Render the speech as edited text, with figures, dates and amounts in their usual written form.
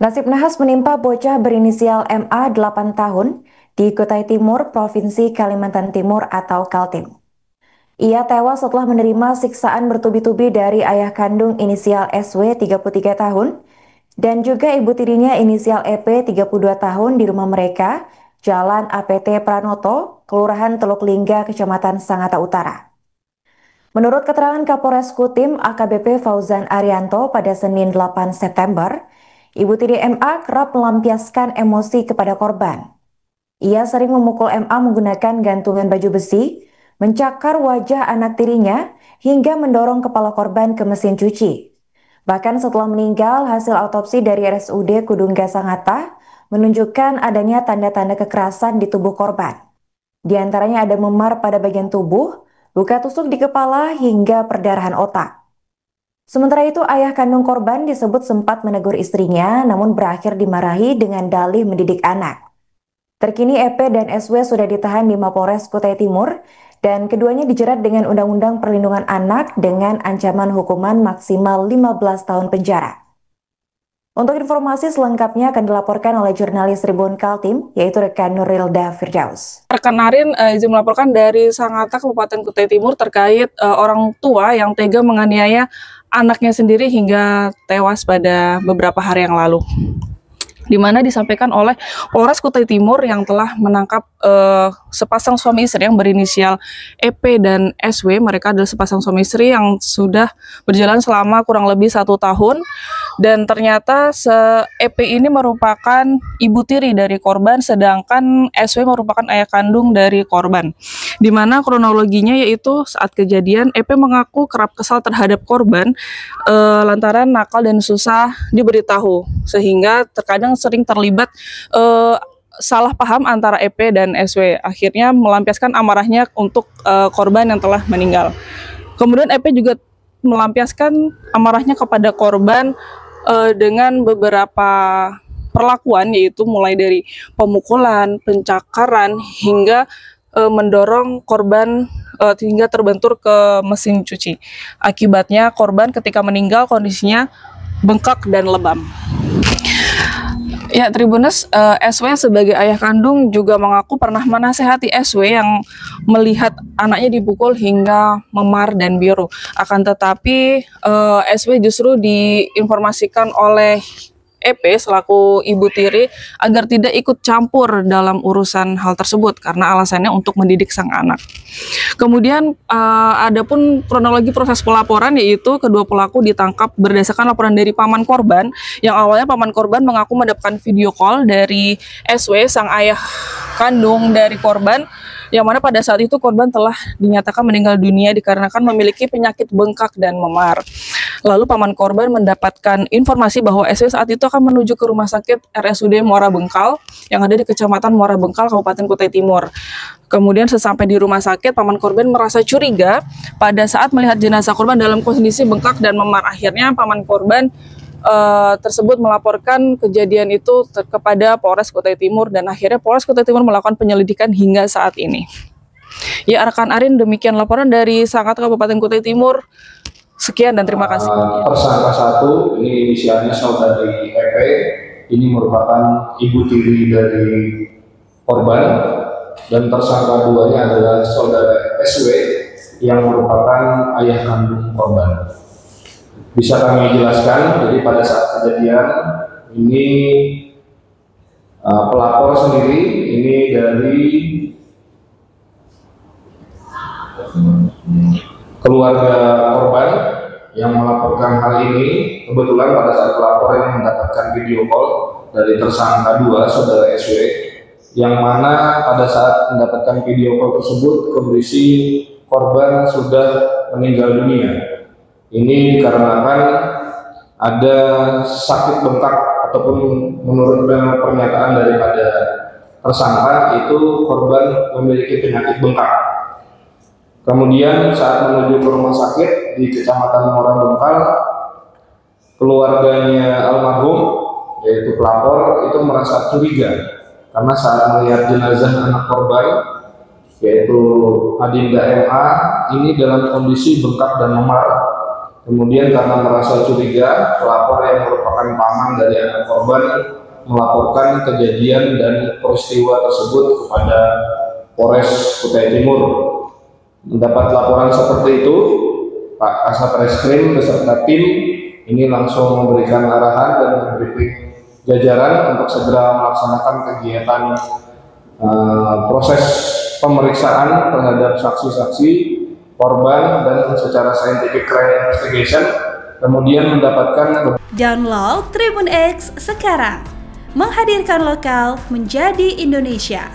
Nasib nahas menimpa bocah berinisial MA 8 tahun di Kutai Timur, Provinsi Kalimantan Timur atau Kaltim. Ia tewas setelah menerima siksaan bertubi-tubi dari ayah kandung inisial SW 33 tahun dan juga ibu tirinya inisial EP 32 tahun di rumah mereka, Jalan APT Pranoto, Kelurahan Teluk Lingga, Kecamatan Sangatta Utara. Menurut keterangan Kapolres Kutim AKBP Fauzan Arianto pada Senin 8 September, ibu tiri MA kerap melampiaskan emosi kepada korban. Ia sering memukul MA menggunakan gantungan baju besi, mencakar wajah anak tirinya, hingga mendorong kepala korban ke mesin cuci. Bahkan setelah meninggal, hasil autopsi dari RSUD Kudungga Sangatta menunjukkan adanya tanda-tanda kekerasan di tubuh korban. Di antaranya ada memar pada bagian tubuh, luka tusuk di kepala, hingga perdarahan otak. Sementara itu, ayah kandung korban disebut sempat menegur istrinya, namun berakhir dimarahi dengan dalih mendidik anak. Terkini EP dan SW sudah ditahan di Mapolres Kutai Timur dan keduanya dijerat dengan Undang-Undang Perlindungan Anak dengan ancaman hukuman maksimal 15 tahun penjara. Untuk informasi selengkapnya akan dilaporkan oleh jurnalis Tribun Kaltim, yaitu rekan Nurilda Firdaus. Rekan Arin izin melaporkan dari Sangatta, Kabupaten Kutai Timur terkait orang tua yang tega menganiaya anaknya sendiri hingga tewas pada beberapa hari yang lalu, di mana disampaikan oleh Polres Kutai Timur yang telah menangkap sepasang suami istri yang berinisial EP dan SW. Mereka adalah sepasang suami istri yang sudah berjalan selama kurang lebih 1 tahun, dan ternyata EP ini merupakan ibu tiri dari korban, sedangkan SW merupakan ayah kandung dari korban. Di mana kronologinya yaitu saat kejadian EP mengaku kerap kesal terhadap korban lantaran nakal dan susah diberitahu, sehingga terkadang sering terlibat salah paham antara EP dan SW. Akhirnya melampiaskan amarahnya untuk korban yang telah meninggal. Kemudian EP juga melampiaskan amarahnya kepada korban dengan beberapa perlakuan, yaitu mulai dari pemukulan, pencakaran, hingga mendorong korban hingga terbentur ke mesin cuci. Akibatnya korban ketika meninggal kondisinya bengkak dan lebam. Ya, Tribuners, SW sebagai ayah kandung juga mengaku pernah menasehati SW yang melihat anaknya dipukul hingga memar dan biru. Akan tetapi SW justru diinformasikan oleh EP selaku ibu tiri agar tidak ikut campur dalam urusan hal tersebut karena alasannya untuk mendidik sang anak. Kemudian adapun kronologi proses pelaporan, yaitu kedua pelaku ditangkap berdasarkan laporan dari paman korban, yang awalnya paman korban mengaku mendapatkan video call dari SW sang ayah kandung dari korban, yang mana pada saat itu korban telah dinyatakan meninggal dunia dikarenakan memiliki penyakit bengkak dan memar. Lalu paman korban mendapatkan informasi bahwa SW saat itu akan menuju ke rumah sakit RSUD Muara Bengkal yang ada di Kecamatan Muara Bengkal, Kabupaten Kutai Timur. Kemudian sesampai di rumah sakit, paman korban merasa curiga pada saat melihat jenazah korban dalam kondisi bengkak dan memar. Akhirnya paman korban tersebut melaporkan kejadian itu kepada Polres Kutai Timur, dan akhirnya Polres Kutai Timur melakukan penyelidikan hingga saat ini. Ya, rekan Arin, demikian laporan dari Sangatta, Kabupaten Kutai Timur. Sekian dan terima kasih. Tersangka 1 ini inisialnya saudari EP, ini merupakan ibu tiri dari korban, dan tersangka 2-nya adalah saudara SW yang merupakan ayah kandung korban. Bisa kami jelaskan, jadi pada saat kejadian ini pelapor sendiri ini dari keluarga korban yang melaporkan hal ini. Kebetulan pada saat pelapor yang mendapatkan video call dari tersangka 2 saudara SW, yang mana pada saat mendapatkan video call tersebut kondisi korban sudah meninggal dunia. Ini dikarenakan ada sakit bengkak, ataupun menurut pernyataan daripada tersangka itu korban memiliki penyakit bengkak. Kemudian saat menuju ke rumah sakit di Kecamatan Muara Bengkal, keluarganya almarhum yaitu pelapor itu merasa curiga karena saat melihat jenazah anak korban yaitu Adinda MA ini dalam kondisi bengkak dan memar, Kemudian karena merasa curiga, pelapor yang merupakan paman dari anak korban melaporkan kejadian dan peristiwa tersebut kepada Polres Kutai Timur. Mendapat laporan seperti itu, Pak Kasat Reskrim beserta tim ini langsung memberikan arahan dan membriefing jajaran untuk segera melaksanakan kegiatan proses pemeriksaan terhadap saksi-saksi, korban, dan secara scientific crime investigation, kemudian mendapatkan. Download Tribun X sekarang, menghadirkan lokal menjadi Indonesia.